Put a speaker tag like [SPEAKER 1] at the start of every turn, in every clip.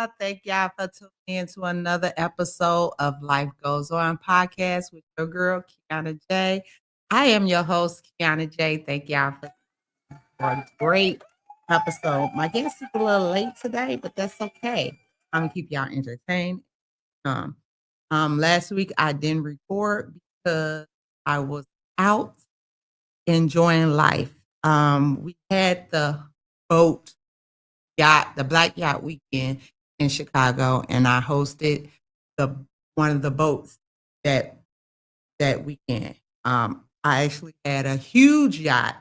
[SPEAKER 1] y'all. Thank y'all for tuning in to another episode of Life Goes On podcast with your girl, Kianna J. I am your host, Kianna J. Thank y'all for a great episode. My guest is a little late today, but that's okay. I'm going to keep y'all entertained. Um, Last week I didn't record because I was out enjoying life. We had boat the Black Yacht Weekend in Chicago, and I hosted the one of the boats that weekend. I actually had a huge yacht,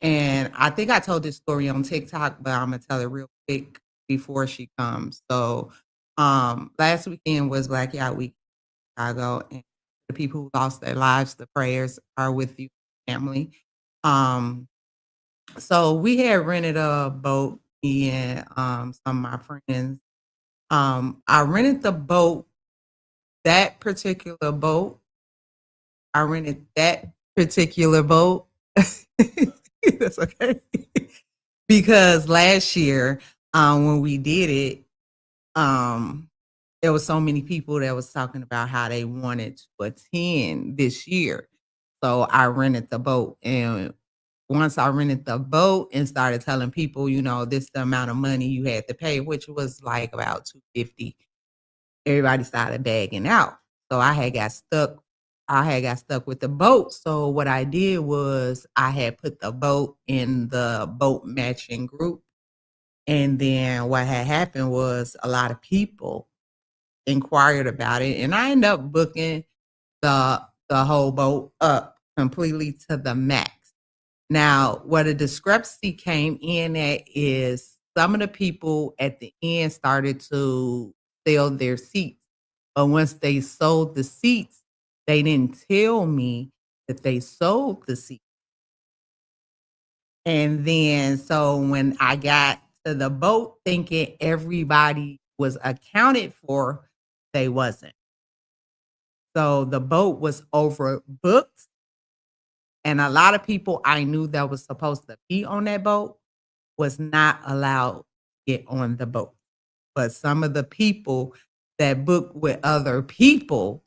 [SPEAKER 1] and I think I told this story on TikTok, but I'm gonna tell it real quick before she comes. So, last weekend was Black Yacht Week in Chicago, and the people who lost their lives, the prayers are with you, family. Um, so we had rented a boat, me and some of my friends. I rented the boat, that particular boat. I rented that particular boat. That's okay. Because last year, when we did it, um, there was so many people that was talking about how they wanted to attend this year. So I rented the boat, and once I rented the boat and started telling people, this the amount of money you had to pay, which was like about 250, everybody started bagging out. So I had got stuck with the boat. So what I did was I had put the boat in the boat matching group. And then what had happened was a lot of people inquired about it, and I ended up booking the whole boat up completely to the max. Now, what a discrepancy came in at is some of the people at the end started to sell their seats. But once they sold the seats, they didn't tell me that they sold the seats. And then, so when I got to the boat thinking everybody was accounted for, they wasn't. So the boat was overbooked. And a lot of people I knew that was supposed to be on that boat was not allowed to get on the boat. But some of the people that booked with other people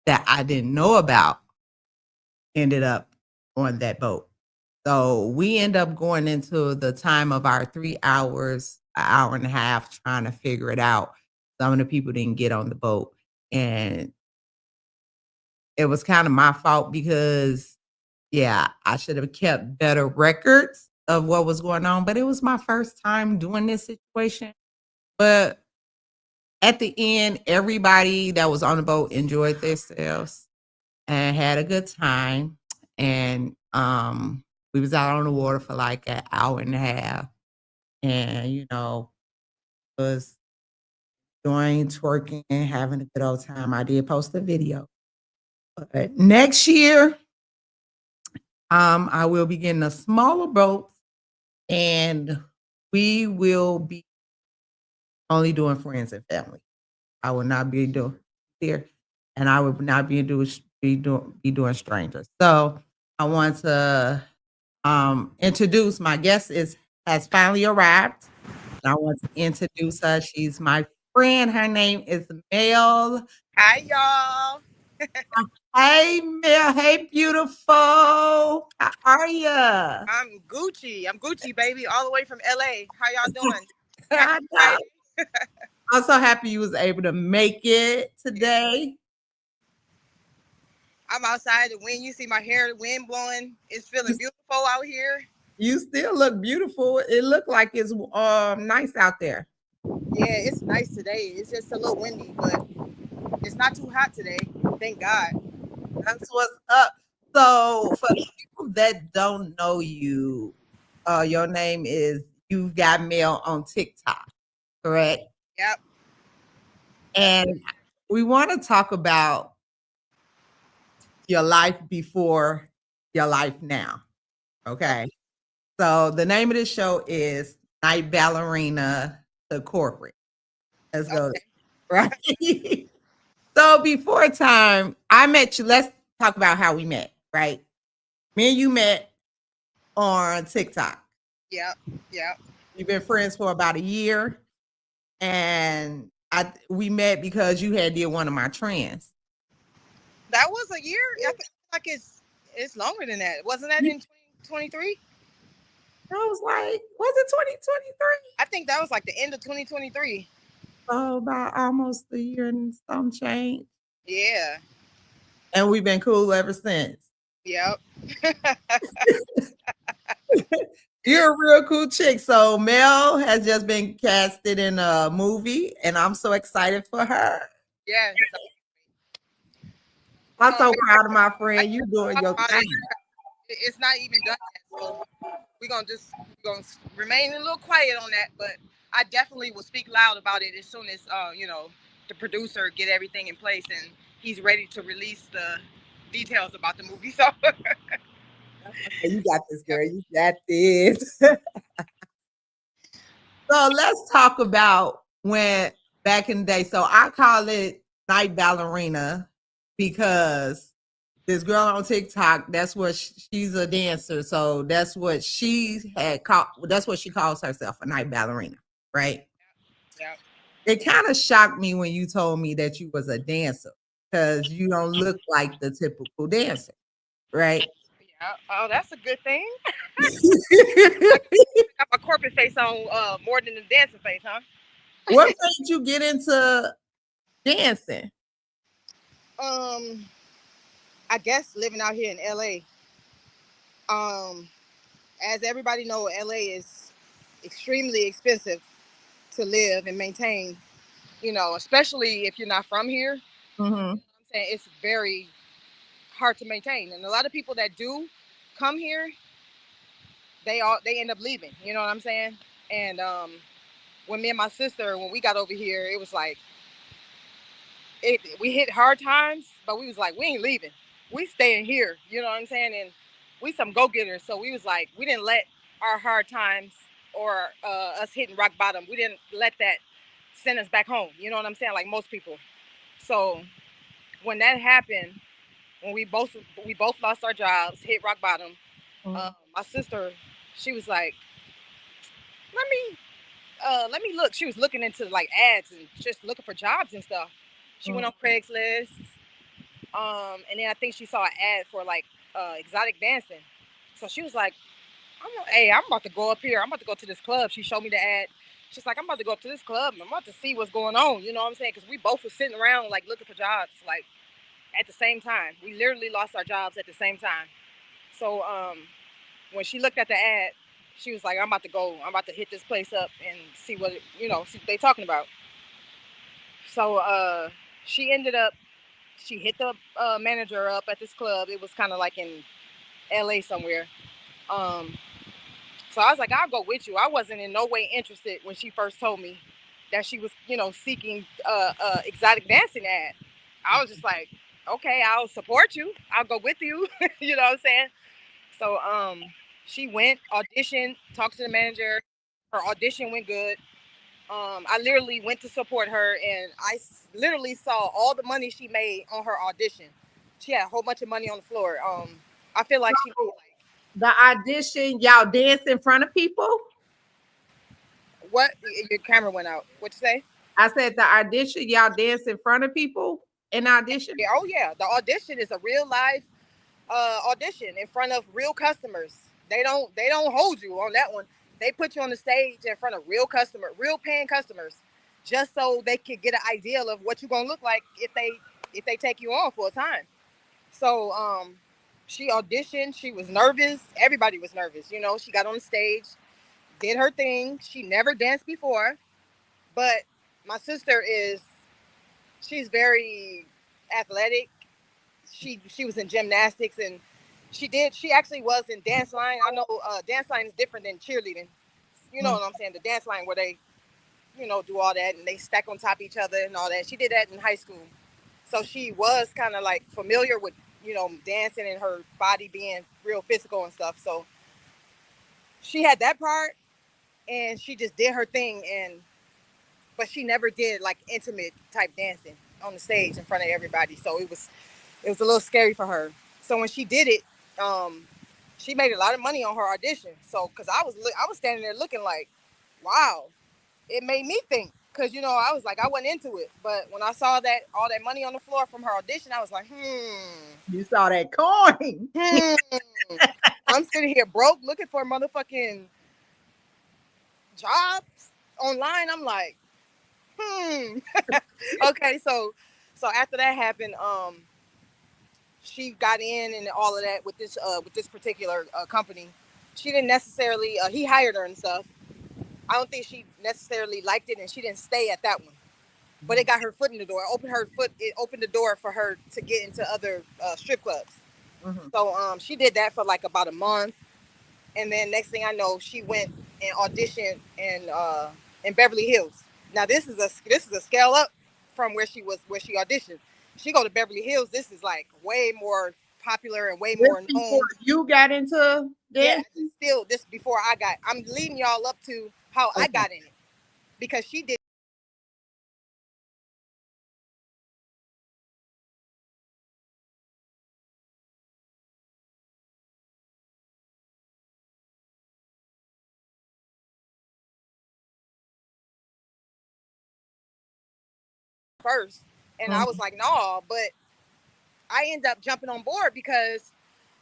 [SPEAKER 1] that I didn't know about ended up on that boat. So we end up going into the time of our 3 hours, an hour and a half trying to figure it out. Some of the people didn't get on the boat. And it was kind of my fault because, yeah, I should have kept better records of what was going on. But it was my first time doing this situation. But at the end, everybody that was on the boat enjoyed themselves and had a good time. And we was out on the water for like an hour and a half, and was doing twerking and having a good old time. I did post a video. But next year, I will be getting a smaller boat, and we will be only doing friends and family. I will not be doing here, and I would not be doing strangers. So I want to introduce my guest has finally arrived. And I want to introduce her. She's my friend. Her name is Mel.
[SPEAKER 2] Hi, y'all.
[SPEAKER 1] Hey, Mel. Hey, beautiful. How are you?
[SPEAKER 2] I'm Gucci. I'm Gucci, baby, all the way from LA. How y'all doing? Happy
[SPEAKER 1] I know.
[SPEAKER 2] Friday.
[SPEAKER 1] I'm so happy you was able to make it today.
[SPEAKER 2] I'm outside. The wind, you see my hair, the wind blowing. It's feeling beautiful out here.
[SPEAKER 1] You still look beautiful. It looked like it's nice out there.
[SPEAKER 2] Yeah, it's nice today. It's just a little windy, but it's not too hot today. Thank God.
[SPEAKER 1] That's what's up. So for the people that don't know you, your name is You Got Mail on TikTok, correct?
[SPEAKER 2] Yep. That's
[SPEAKER 1] And we want to talk about your life before your life now. Okay. So the name of this show is Night Ballerina the Corporate. Let's go.
[SPEAKER 2] okay.
[SPEAKER 1] Right. So before time, I met you. Let's talk about how we met, right? Me and you met on TikTok.
[SPEAKER 2] Yep. Yep.
[SPEAKER 1] We've been friends for about a year. and we met because you had did one of my trends.
[SPEAKER 2] That was a year. I feel like it's longer than that. Wasn't that in 2023?
[SPEAKER 1] I was like, was it 2023?
[SPEAKER 2] I think that was like the end of 2023.
[SPEAKER 1] Oh, about almost a year and some change.
[SPEAKER 2] Yeah.
[SPEAKER 1] And we've been cool ever since.
[SPEAKER 2] Yep.
[SPEAKER 1] You're a real cool chick. So Mel has just been casted in a movie, and I'm so excited for her.
[SPEAKER 2] Yes.
[SPEAKER 1] I'm so proud of my
[SPEAKER 2] I
[SPEAKER 1] friend. You
[SPEAKER 2] can't
[SPEAKER 1] doing
[SPEAKER 2] talk
[SPEAKER 1] your
[SPEAKER 2] about
[SPEAKER 1] thing.
[SPEAKER 2] it. It's not even done yet. So we're gonna remain a little quiet on that. But I definitely will speak loud about it as soon as the producer get everything in place and he's ready to release the details about the movie. So
[SPEAKER 1] Okay, you got this, girl. You got this. So let's talk about when back in the day. So I call it night ballerina because this girl on TikTok, that's what she's a dancer. So that's what she had called, that's what she calls herself, a night ballerina, right?
[SPEAKER 2] yeah.
[SPEAKER 1] It kind of shocked me when you told me that you was a dancer because you don't look like the typical dancer, right?
[SPEAKER 2] Yeah. Oh, that's a good thing. I got my corporate face on more than the dancing face, huh?
[SPEAKER 1] What made you get into dancing?
[SPEAKER 2] Um, I guess living out here in LA. Um, as everybody know, LA is extremely expensive to live and maintain. Especially if you're not from here.
[SPEAKER 1] Mm-hmm.
[SPEAKER 2] I'm saying it's very hard to maintain, and a lot of people that do come here, they end up leaving. You know what I'm saying? And when me and my sister, when we got over here, it was like we hit hard times, but we was like, we ain't leaving. We staying here. You know what I'm saying? And we some go getters, so we was like, we didn't let our hard times or us hitting rock bottom. We didn't let that send us back home. You know what I'm saying? Like most people. So when that happened, when we both lost our jobs, hit rock bottom. My sister, she was like, let me look. She was looking into like ads and just looking for jobs and stuff. She went on Craigslist. And then I think she saw an ad for like exotic dancing. So she was like, hey, I'm about to go up here. I'm about to go to this club. She showed me the ad. She's like, I'm about to go up to this club. I'm about to see what's going on. You know what I'm saying? Because we both were sitting around like looking for jobs like at the same time. We literally lost our jobs at the same time. So when she looked at the ad, she was like, I'm about to go. I'm about to hit this place up and see see what they talking about. So she ended up, she hit the manager up at this club. It was kind of like in LA somewhere. Um, so I was like, I'll go with you. I wasn't in no way interested when she first told me that she was, seeking exotic dancing ad. I was just like, okay, I'll support you. I'll go with you. You know what I'm saying? So she went, auditioned, talked to the manager. Her audition went good. I literally went to support her, and literally saw all the money she made on her audition. She had a whole bunch of money on the floor. I feel like she made like
[SPEAKER 1] The audition, y'all dance in front of people.
[SPEAKER 2] what? Your camera went out. What you say?
[SPEAKER 1] I said the audition, y'all dance in front of people in audition.
[SPEAKER 2] Yeah, oh yeah, the audition is a real live audition in front of real customers. They don't hold you on that one. They put you on the stage in front of real paying customers, just so they could get an idea of what you're gonna look like if they take you on for a time. So she auditioned. She was nervous. Everybody was nervous. She got on the stage, did her thing. She never danced before, but my sister she's very athletic. She was in gymnastics, and she actually was in dance line. I know dance line is different than cheerleading. You know what I'm saying? The dance line where they do all that and they stack on top of each other and all that. She did that in high school. So she was kind of like familiar with dancing and her body being real physical and stuff. So she had that part, and she just did her thing. But she never did like intimate type dancing on the stage in front of everybody. So it was a little scary for her. So when she did it, she made a lot of money on her audition. So because I was standing there looking like, wow, it made me think. Cause I was like, I wasn't into it, but when I saw that all that money on the floor from her audition, I was like,
[SPEAKER 1] You saw that coin.
[SPEAKER 2] I'm sitting here broke looking for motherfucking jobs online. I'm like, okay, so after that happened, she got in and all of that with this particular company. She didn't necessarily he hired her and stuff. I don't think she necessarily liked it, and she didn't stay at that one. But it got her foot in the door. It opened the door for her to get into other strip clubs.
[SPEAKER 1] Mm-hmm.
[SPEAKER 2] So she did that for like about a month, and then next thing I know, she went and auditioned in Beverly Hills. Now this is a scale up from where she auditioned. She go to Beverly Hills. This is like way more popular and way more known.
[SPEAKER 1] You got into
[SPEAKER 2] Yeah,
[SPEAKER 1] dancing?
[SPEAKER 2] still this before I got. I'm leading y'all up to how I got in it because she did first, and I was like, no, but I ended up jumping on board because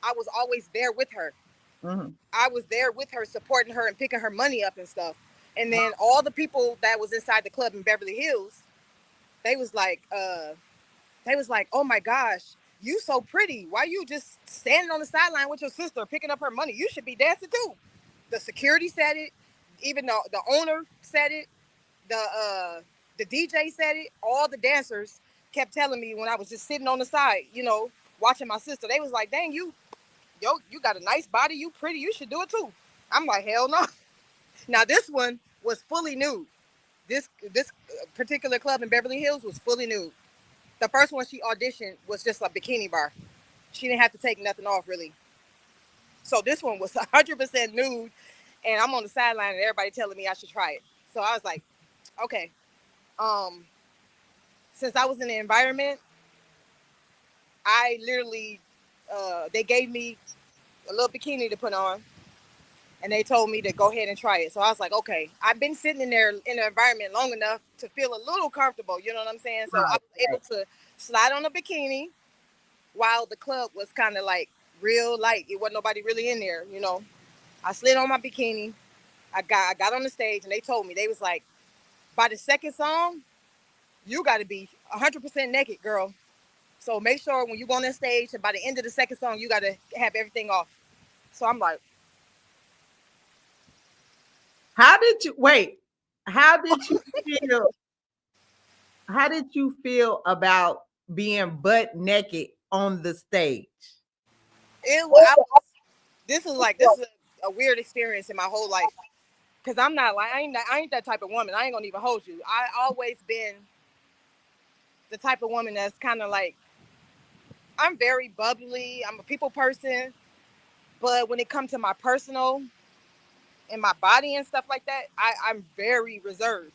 [SPEAKER 2] I was always there with her.
[SPEAKER 1] Mm-hmm.
[SPEAKER 2] I was there with her, supporting her and picking her money up and stuff. And then all the people that was inside the club in Beverly Hills, they was like, oh my gosh, you so pretty. Why you just standing on the sideline with your sister picking up her money? You should be dancing too. The security said it, even though the owner said it, the DJ said it. All the dancers kept telling me when I was just sitting on the side, watching my sister. They was like, dang, you got a nice body, you pretty, you should do it too. I'm like, hell no. Now this one was fully nude. This particular club in Beverly Hills was fully nude. The first one she auditioned was just a bikini bar. She didn't have to take nothing off really. So this one was 100% nude, and I'm on the sideline and everybody telling me I should try it. So I was like, okay. Since I was in the environment, I literally they gave me a little bikini to put on, and they told me to go ahead and try it. So I was like, okay, I've been sitting in there in the environment long enough to feel a little comfortable. You know what I'm saying? So I was able to slide on a bikini while the club was kind of like real light. It wasn't nobody really in there. I slid on my bikini. I got on the stage, and they told me, they was like, by the second song, you got to be 100% naked, girl. So make sure when you go on that stage, and by the end of the second song, you got to have everything off. So I'm like,
[SPEAKER 1] How did you wait? How did you feel? How did you feel about being butt naked on the stage?
[SPEAKER 2] this is a weird experience in my whole life. Cause I'm not like I ain't that type of woman. I ain't gonna even hold you. I always been the type of woman that's kind of like, I'm very bubbly. I'm a people person, but when it comes to my personal and my body and stuff like that, I'm very reserved.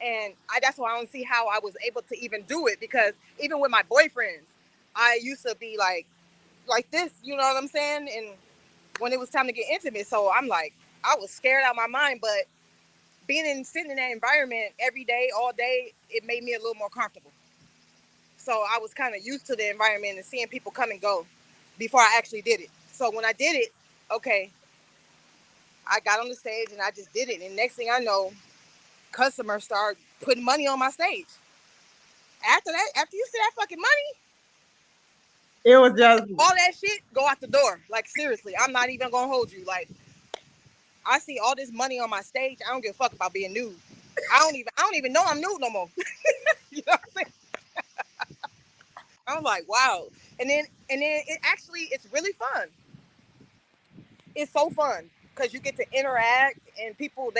[SPEAKER 2] And that's why I don't see how I was able to even do it, because even with my boyfriends, I used to be like this, you know what I'm saying? And when it was time to get intimate, so I'm like, I was scared out of my mind, but sitting in that environment every day, all day, it made me a little more comfortable. So I was kind of used to the environment and seeing people come and go before I actually did it. So when I did it, okay, I got on the stage and I just did it. And next thing I know, customers start putting money on my stage. After that, after you see that fucking money,
[SPEAKER 1] It was just
[SPEAKER 2] all that shit go out the door. Like seriously, I'm not even gonna hold you. Like I see all this money on my stage. I don't give a fuck about being nude. I don't even know I'm nude no more. You know what I'm saying? I'm like, wow. And then it's really fun. It's so fun because you get to interact, and people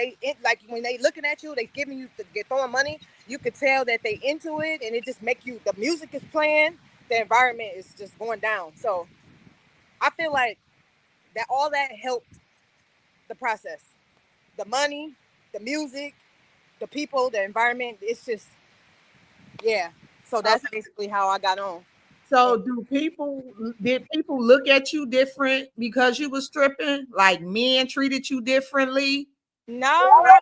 [SPEAKER 2] like when they looking at you, they giving you get throwing money. You could tell that they into it, and it just make you. The music is playing, the environment is just going down. So I feel like that all that helped the process. The money, the music, the people, the environment. It's just yeah. So that's basically how I got on.
[SPEAKER 1] so. Did people look at you different because you was stripping? Like men treated you differently?
[SPEAKER 2] No, not really.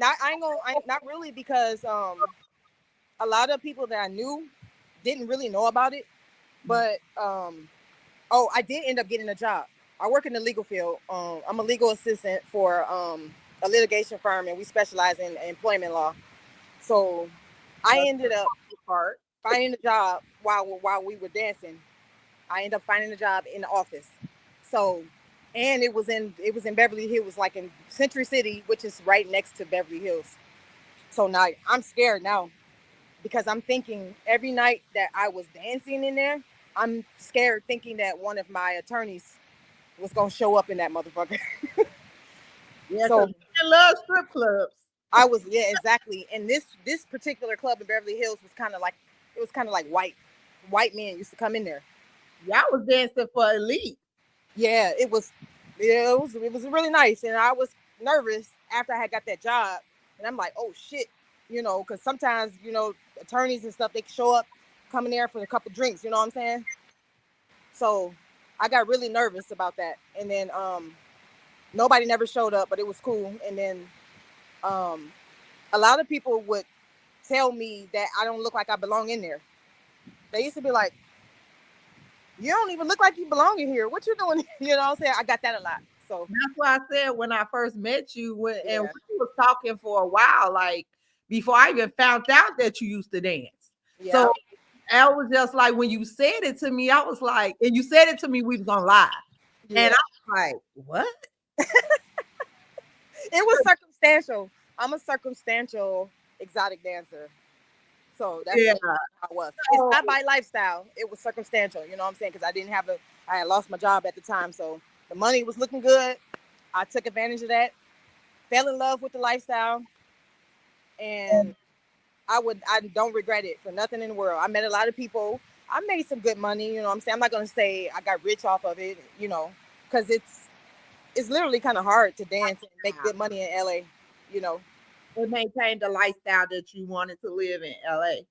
[SPEAKER 2] not really, because a lot of people that I knew didn't really know about it. But oh, I did end up getting a job. I work in the legal field. I'm a legal assistant for a litigation firm, and we specialize in employment law. So I ended up
[SPEAKER 1] part.
[SPEAKER 2] finding a job while we were dancing. I ended up finding a job in the office. So, and it was in Beverly Hills, like in Century City, which is right next to Beverly Hills. So now I'm scared now, because I'm thinking every night that I was dancing in there, I'm scared thinking that one of my attorneys was gonna show up in that motherfucker.
[SPEAKER 1] Yeah,
[SPEAKER 2] So
[SPEAKER 1] because I love strip clubs.
[SPEAKER 2] I was, yeah, exactly. And this particular club in Beverly Hills was kind of like white men used to come in there.
[SPEAKER 1] Y'all was dancing for elite.
[SPEAKER 2] Yeah, it was, yeah, it was really nice, and I was nervous after I had got that job, and I'm like, oh shit, because sometimes attorneys and stuff, they show up, coming there for a couple drinks, you know what I'm saying? So I got really nervous about that, and then nobody never showed up, but it was cool. And then um, a lot of people would tell me that I don't look like I belong in there. They used to be like, you don't even look like you belong in here. What you doing? You know what I'm saying? I got that a lot. So
[SPEAKER 1] That's why I said when I first met you, and
[SPEAKER 2] yeah,
[SPEAKER 1] we was talking for a while, like before I even found out that you used to dance.
[SPEAKER 2] yeah,
[SPEAKER 1] So I was just like, when you said it to me, I was like, and you said it to me, we was gonna lie. And
[SPEAKER 2] yeah.
[SPEAKER 1] I was like, what?
[SPEAKER 2] It was circumstantial. I'm a circumstantial exotic dancer. So that's
[SPEAKER 1] Yeah.
[SPEAKER 2] just how it was. It's
[SPEAKER 1] So,
[SPEAKER 2] not by lifestyle. It was circumstantial. You know what I'm saying? Because I had lost my job at the time. So the money was looking good. I took advantage of that, fell in love with the lifestyle, and I don't regret it for nothing in the world. I met a lot of people. I made some good money. You know what I'm saying? I'm not going to say I got rich off of it, because it's literally kind of hard to dance and make good money in LA, you know.
[SPEAKER 1] it maintained the lifestyle that you wanted to live in LA.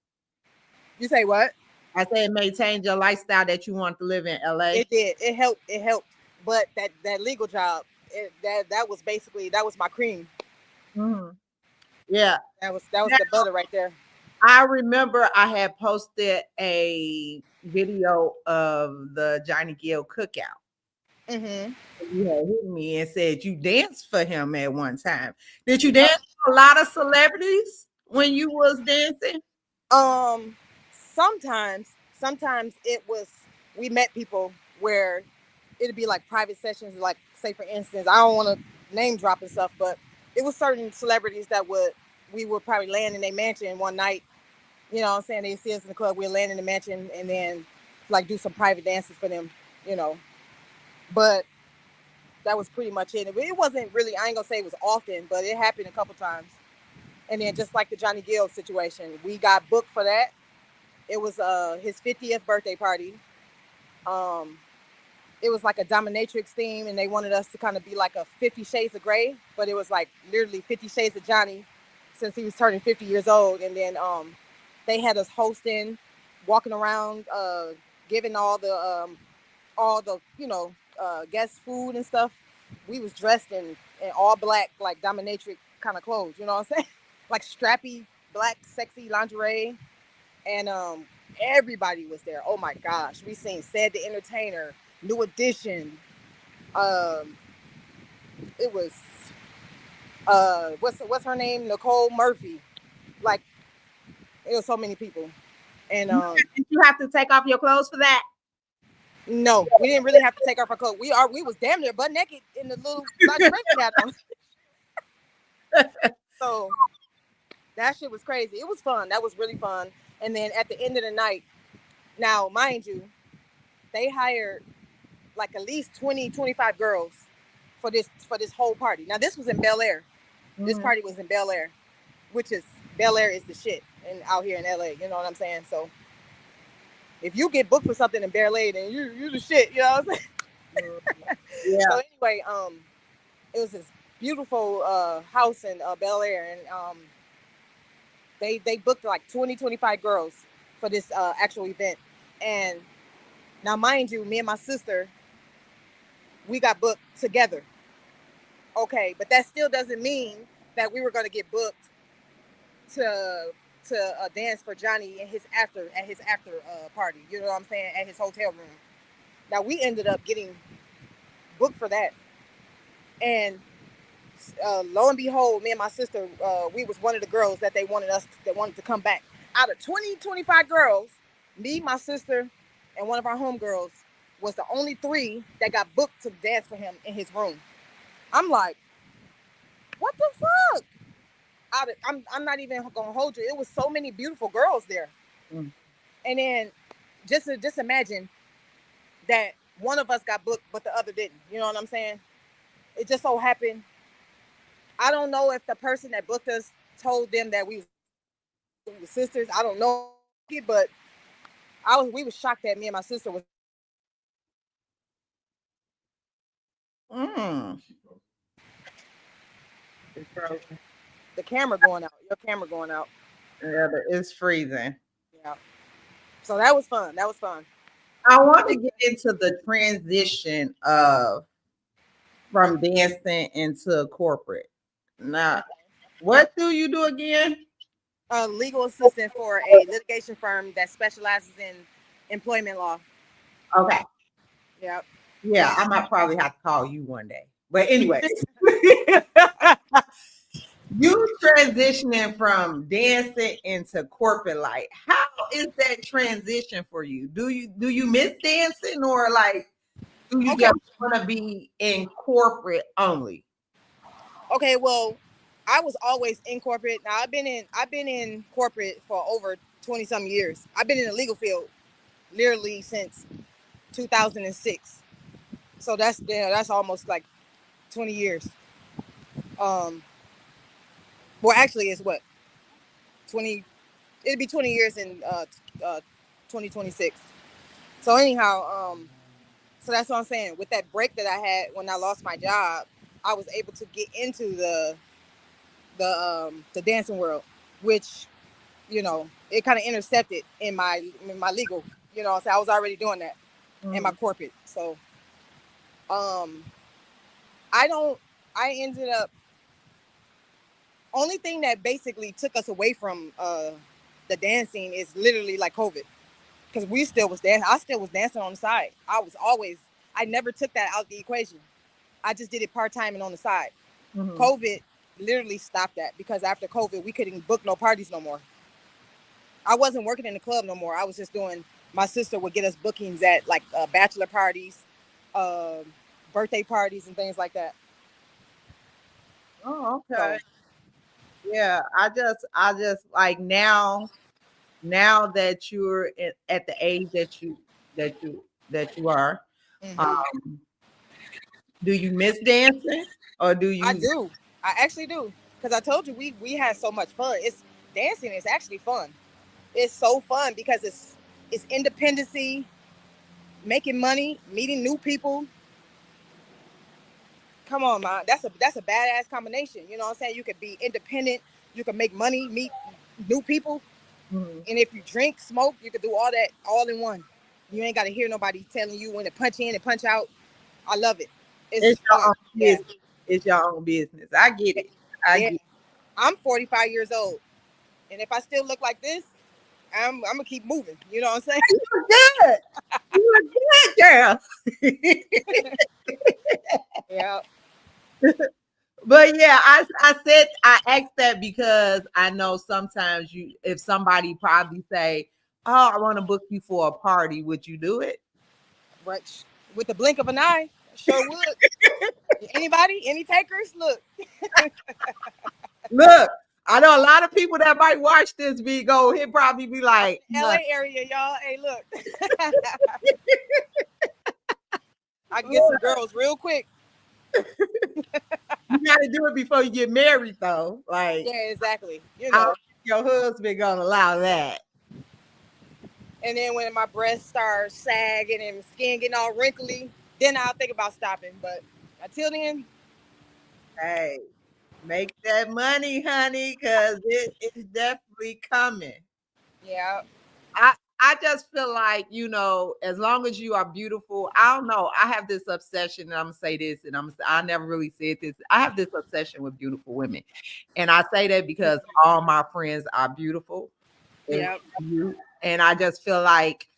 [SPEAKER 2] You say what?
[SPEAKER 1] I said it maintained your lifestyle that you want to live in LA.
[SPEAKER 2] It did. It helped. It helped. But that legal job, that was basically, that was my cream.
[SPEAKER 1] Mhm. Yeah.
[SPEAKER 2] That was the butter right there.
[SPEAKER 1] I remember I had posted a video of the Johnny Gill cookout.
[SPEAKER 2] Mhm.
[SPEAKER 1] You had hit me and said you danced for him at one time. Did you
[SPEAKER 2] Yep.
[SPEAKER 1] dance for a lot of celebrities when you was dancing?
[SPEAKER 2] Um. Sometimes it was, we met people where it'd be like private sessions. Like, say for instance, I don't want to name drop and stuff, but it was certain celebrities that we would probably land in a mansion one night. You know what I'm saying? They see us in the club, we'll land in the mansion, and then like do some private dances for them. You know, but that was pretty much it. It wasn't really, I ain't gonna say it was often, but it happened a couple times. And then just like the Johnny Gill situation, we got booked for that. It was his 50th birthday party. Um, it was like a dominatrix theme, and they wanted us to kind of be like a 50 Shades of Grey, but it was like literally 50 Shades of Johnny, since he was turning 50 years old. And then they had us hosting, walking around, giving all the guest food and stuff. We was dressed in all black, like dominatrix kind of clothes. You know what I'm saying? Like strappy black sexy lingerie, and everybody was there. Oh my gosh, we seen Said the Entertainer, New Edition. Um, it was what's her name? Nicole Murphy. Like, it was so many people, and
[SPEAKER 1] Did you have to take off your clothes for that?
[SPEAKER 2] no, we didn't really have to take off our coat. We was damn near butt naked in the little lingerie we had on. So that shit was crazy. It was fun. That was really fun. And then at the end of the night, now mind you, they hired like at least 20, 25 girls for this whole party. Now this was in Bel Air. This
[SPEAKER 1] Mhm.
[SPEAKER 2] party was in Bel Air, which is, Bel Air is the shit, and out here in LA. You know what I'm saying? So if you get booked for something in Bel Air, then you the shit. You know what I'm saying?
[SPEAKER 1] Yeah.
[SPEAKER 2] So anyway, it was this beautiful house in Bel Air, and they booked like 20, 25 girls for this actual event. And now, mind you, me and my sister, we got booked together. Okay, but that still doesn't mean that we were going to get booked to dance for Johnny and his after party. You know what I'm saying? At his hotel room. Now we ended up getting booked for that, and lo and behold, me and my sister, we was one of the girls that that wanted to come back. Out of 20, 25 girls, me, my sister, and one of our homegirls was the only three that got booked to dance for him in his room. I'm like, what the fuck? I'm not even gonna hold you. It was so many beautiful girls there,
[SPEAKER 1] Mm.
[SPEAKER 2] and then just imagine that one of us got booked, but the other didn't. You know what I'm saying? It just so happened. I don't know if the person that booked us told them that we were sisters. I don't know, but we was shocked that me and my sister was.
[SPEAKER 1] Mm. It's frozen.
[SPEAKER 2] The camera going out. Your camera going out.
[SPEAKER 1] Yeah, it's freezing.
[SPEAKER 2] Yeah. So that was fun. That was fun.
[SPEAKER 1] I want to get into the transition of from dancing into corporate. Now, what do you do again?
[SPEAKER 2] A legal assistant for a litigation firm that specializes in employment law.
[SPEAKER 1] Okay.
[SPEAKER 2] Yep.
[SPEAKER 1] Yeah, I might probably have to call you one day. But anyway, you transitioning from dancing into corporate life. How is that transition for you? Do you miss dancing, or like do you
[SPEAKER 2] Okay.
[SPEAKER 1] just want to be in corporate only?
[SPEAKER 2] Okay. Well, I was always in corporate. Now I've been in corporate for over 20 some years. I've been in the legal field literally since 2006. So that's almost like 20 years. Um, well, actually, it's what 20. It'll be 20 years in 2026. So anyhow, so that's what I'm saying. With that break that I had when I lost my job, I was able to get into the dancing world, which it kind of intercepted in my legal. So I was already doing that in my
[SPEAKER 1] Mhm.
[SPEAKER 2] corporate. So um, I don't. I ended up only thing that basically took us away from the dancing is literally like COVID, because we still was dancing. I still was dancing on the side. I never took that out the equation. I just did it part time and on the side.
[SPEAKER 1] Mhm.
[SPEAKER 2] COVID literally stopped that, because after COVID, we couldn't book no parties no more. I wasn't working in the club no more. I was just doing. My sister would get us bookings at like bachelor parties, uh, birthday parties, and things like that.
[SPEAKER 1] Oh, okay.
[SPEAKER 2] So,
[SPEAKER 1] Yeah, I just like now that you're at the age that you are,
[SPEAKER 2] mhm.
[SPEAKER 1] um, do you miss dancing or do
[SPEAKER 2] I
[SPEAKER 1] you?
[SPEAKER 2] do. I actually do, because I told you we had so much fun. It's Dancing is actually fun. It's so fun because it's independency, making money, meeting new people. Come on, man. That's a badass combination. You know what I'm saying? You could be independent, you can make money, meet new people,
[SPEAKER 1] Mhm.
[SPEAKER 2] and if you drink, smoke, you could do all that all in one. You ain't got to hear nobody telling you when to punch in and punch out. I love it. It's
[SPEAKER 1] It's your
[SPEAKER 2] fun.
[SPEAKER 1] own
[SPEAKER 2] Yeah.
[SPEAKER 1] business. It's your own business. I get it. I
[SPEAKER 2] Yeah.
[SPEAKER 1] get
[SPEAKER 2] I'm 45 years old, and if I still look like this, I'm gonna keep moving. You know what I'm saying?
[SPEAKER 1] it. You were good. You were good, girl.
[SPEAKER 2] Yeah.
[SPEAKER 1] But yeah, I asked that because I know sometimes if somebody probably say, "Oh, I want to book you for a party," would you do it?
[SPEAKER 2] But with the blink of an eye, sure would. Anybody? Any takers? Look,
[SPEAKER 1] Look, I know a lot of people that might watch this video. He'll probably be
[SPEAKER 2] I'm
[SPEAKER 1] like,
[SPEAKER 2] in the
[SPEAKER 1] "No,
[SPEAKER 2] LA area, y'all. Hey, look, I can get some
[SPEAKER 1] look,
[SPEAKER 2] girls real quick.
[SPEAKER 1] you got to do it before you get married, though. Like,
[SPEAKER 2] Yeah, exactly.
[SPEAKER 1] I don't think your husband gonna allow that."
[SPEAKER 2] And then when my breasts start sagging and skin getting all wrinkly, then I'll think about stopping. But until then,
[SPEAKER 1] Hey, make that money, honey, because it is definitely coming.
[SPEAKER 2] yeah.
[SPEAKER 1] I just feel like, as long as you are beautiful, I don't know. I have this obsession, and I'm gonna say this, and I never really said this. I have this obsession with beautiful women. And I say that because all my friends are beautiful. And
[SPEAKER 2] Yeah.
[SPEAKER 1] you and I just feel like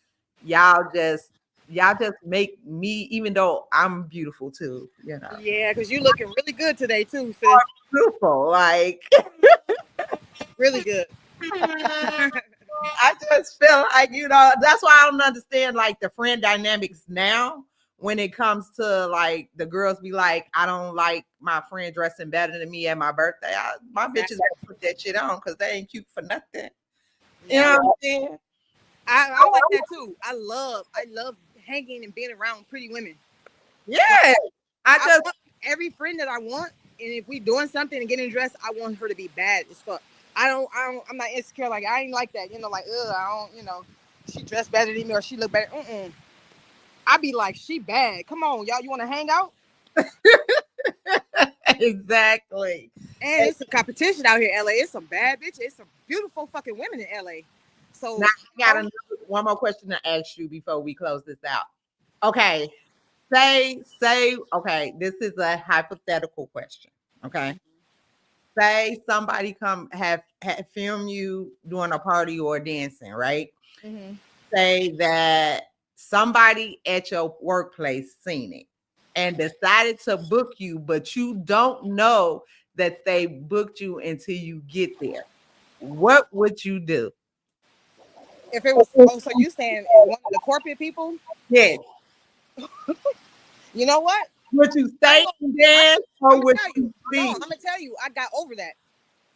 [SPEAKER 1] y'all just y'all just make me, even though I'm beautiful too,
[SPEAKER 2] Yeah, because you looking really good today too, sis.
[SPEAKER 1] beautiful. Like
[SPEAKER 2] Really good.
[SPEAKER 1] I just feel like, that's why I don't understand like the friend dynamics now when it comes to like the girls be like, I don't like my friend dressing better than me at my birthday. My bitches don't put that shit on because they ain't cute for nothing. You
[SPEAKER 2] Yeah.
[SPEAKER 1] know what I'm saying?
[SPEAKER 2] I'm like that too. I love hanging and being around pretty women. Like
[SPEAKER 1] Yeah. I
[SPEAKER 2] I
[SPEAKER 1] just
[SPEAKER 2] want every friend that I want, and if we doing something and getting dressed, I want her to be bad as fuck. I'm not insecure. Like I ain't like that. Like I don't. She dressed better than me or she look better. I be like, she bad. Come on, y'all. You want to hang out?
[SPEAKER 1] exactly.
[SPEAKER 2] And it's a competition out here, in LA. It's some bad bitches. It's some beautiful fucking women in LA.
[SPEAKER 1] Now
[SPEAKER 2] So
[SPEAKER 1] I got one more question to ask you before we close this out. Okay. Okay, this is a hypothetical question. Okay. Say somebody have film you doing a party or dancing, right?
[SPEAKER 2] mm-hmm.
[SPEAKER 1] Say that somebody at your workplace seen it and decided to book you, but you don't know that they booked you until you get there. What would you do?
[SPEAKER 2] If it was, so you saying one of the corporate people?
[SPEAKER 1] Yes.
[SPEAKER 2] You know what?
[SPEAKER 1] Would you
[SPEAKER 2] I
[SPEAKER 1] stay
[SPEAKER 2] ain't gonna.
[SPEAKER 1] and dance
[SPEAKER 2] I'm
[SPEAKER 1] or
[SPEAKER 2] gonna
[SPEAKER 1] would
[SPEAKER 2] tell you.
[SPEAKER 1] you
[SPEAKER 2] No,
[SPEAKER 1] leave?
[SPEAKER 2] I'm gonna tell you. I got over that,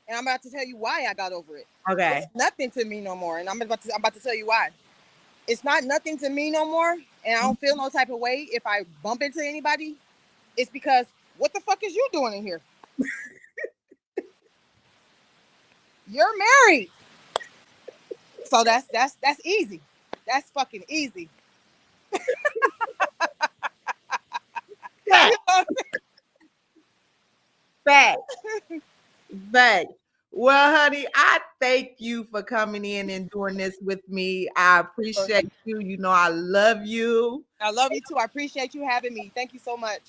[SPEAKER 2] and I'm about to tell you why I got over it.
[SPEAKER 1] Okay.
[SPEAKER 2] It's nothing to me no more, and I'm about to tell you why. It's not nothing to me no more, and I don't feel no type of way if I bump into anybody. It's because what the fuck is you doing in here? You're married, so that's easy. That's fucking easy.
[SPEAKER 1] Fact,
[SPEAKER 2] You know?
[SPEAKER 1] fact, fact. Well, honey, I thank you for coming in and doing this with me. I appreciate you. You know, I love you.
[SPEAKER 2] I love you too. I appreciate you having me. Thank you so much.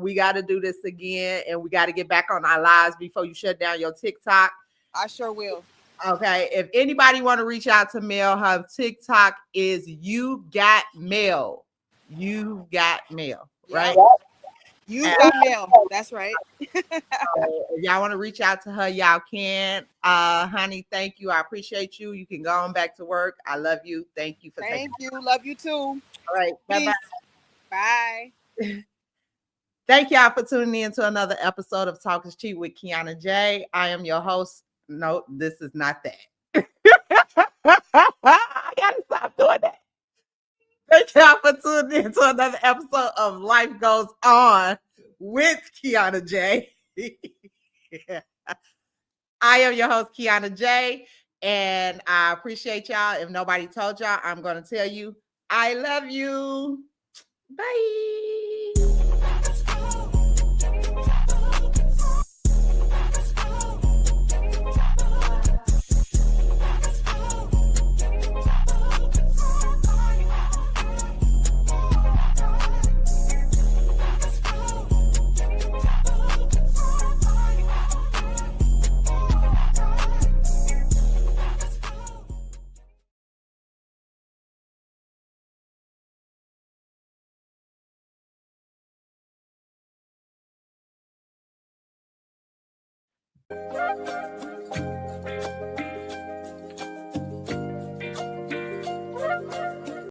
[SPEAKER 1] We got to do this again and we got to get back on our lives before you shut down your TikTok.
[SPEAKER 2] I sure will.
[SPEAKER 1] Okay. If anybody want to reach out to Mel, her TikTok is You Got Mail. You Got Mail,
[SPEAKER 2] Yep.
[SPEAKER 1] right?
[SPEAKER 2] You got mail. That's right.
[SPEAKER 1] If y'all want to reach out to her, y'all can. Honey, thank you. I appreciate you. You can go on back to work. I love you. Thank you for taking.
[SPEAKER 2] Thank you. Love you too.
[SPEAKER 1] All right. Bye bye.
[SPEAKER 2] Peace. Bye.
[SPEAKER 1] Thank y'all for tuning in to another episode of Talk is Cheap with Kianna J. I am your host. No, this is not that. I gotta stop doing that. Thank y'all for tuning in to another episode of Life Goes On with Kianna J. I am your host, Kianna J, and I appreciate y'all. If nobody told y'all, I'm going to tell you, I love you. Bye.